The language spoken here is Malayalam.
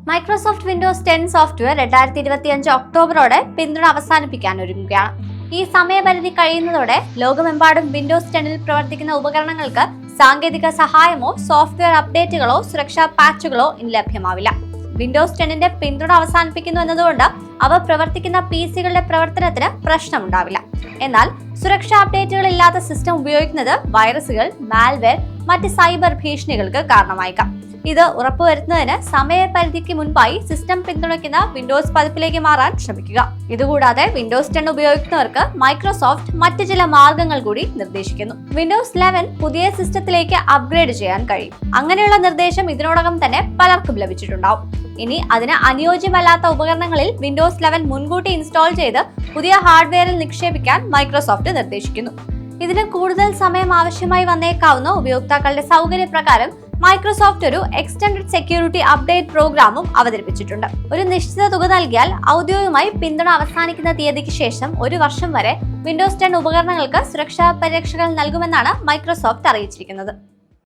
മൈക്രോസോഫ്റ്റ് വിൻഡോസ് 10 സോഫ്റ്റ്വെയർ 2025 ഒക്ടോബറോടെ പിന്തുണ അവസാനിപ്പിക്കാൻ ഒരുങ്ങുകയാണ്. ഈ സമയപരിധി കഴിയുന്നതോടെ ലോകമെമ്പാടും വിൻഡോസ് 10ൽ പ്രവർത്തിക്കുന്ന ഉപകരണങ്ങൾക്ക് സാങ്കേതിക സഹായമോ സോഫ്റ്റ്വെയർ അപ്ഡേറ്റുകളോ സുരക്ഷാ പാച്ചുകളോ ഇനി ലഭ്യമാവില്ല. വിൻഡോസ് 10ന്റെ പിന്തുണ അവസാനിപ്പിക്കുന്നു എന്നതുകൊണ്ട് അവ പ്രവർത്തിക്കുന്ന PCകളുടെ പ്രവർത്തനത്തിന് പ്രശ്നമുണ്ടാവില്ല. എന്നാൽ സുരക്ഷാ അപ്ഡേറ്റുകൾ ഇല്ലാത്ത സിസ്റ്റം ഉപയോഗിക്കുന്നത് വൈറസുകൾ, മാൽവെയർ, മറ്റ് സൈബർ ഭീഷണികൾക്ക് കാരണമായേക്കാം. ഇത് ഉറപ്പുവരുത്തുന്നതിന് സമയപരിധിക്ക് മുൻപായി സിസ്റ്റം പിന്തുണയ്ക്കുന്ന വിൻഡോസ് പതിപ്പിലേക്ക് മാറാൻ ശ്രമിക്കുക. ഇതുകൂടാതെ വിൻഡോസ് 10 ഉപയോഗിക്കുന്നവർക്ക് മൈക്രോസോഫ്റ്റ് മറ്റ് ചില മാർഗങ്ങൾ കൂടി നിർദ്ദേശിക്കുന്നു. വിൻഡോസ് 11 പുതിയ സിസ്റ്റത്തിലേക്ക് അപ്ഗ്രേഡ് ചെയ്യാൻ കഴിയും. അങ്ങനെയുള്ള നിർദ്ദേശം ഇതിനോടകം തന്നെ പലർക്കും ലഭിച്ചിട്ടുണ്ടാവും. ഇനി അതിന് അനുയോജ്യമല്ലാത്ത ഉപകരണങ്ങളിൽ വിൻഡോസ് 11 മുൻകൂട്ടി ഇൻസ്റ്റാൾ ചെയ്ത് പുതിയ ഹാർഡ്വെയറിൽ നിക്ഷേപിക്കാൻ മൈക്രോസോഫ്റ്റ് നിർദ്ദേശിക്കുന്നു. ഇതിന് കൂടുതൽ സമയം ആവശ്യമായി വന്നേക്കാവുന്ന ഉപയോക്താക്കളുടെ സൗകര്യപ്രകാരം മൈക്രോസോഫ്റ്റ് ഒരു എക്സ്റ്റൻഡഡ് സെക്യൂരിറ്റി അപ്ഡേറ്റ് പ്രോഗ്രാമും അവതരിപ്പിച്ചിട്ടുണ്ട്. ഒരു നിശ്ചിത തുക നൽകിയാൽ ഔദ്യോഗികമായി പിന്തുണ അവസാനിക്കുന്ന തീയതിക്ക് ശേഷം 1 വർഷം വരെ വിൻഡോസ് 10 ഉപകരണങ്ങൾക്ക് സുരക്ഷാ പരിരക്ഷകൾ നൽകുമെന്നാണ് മൈക്രോസോഫ്റ്റ് അറിയിച്ചിരിക്കുന്നത്.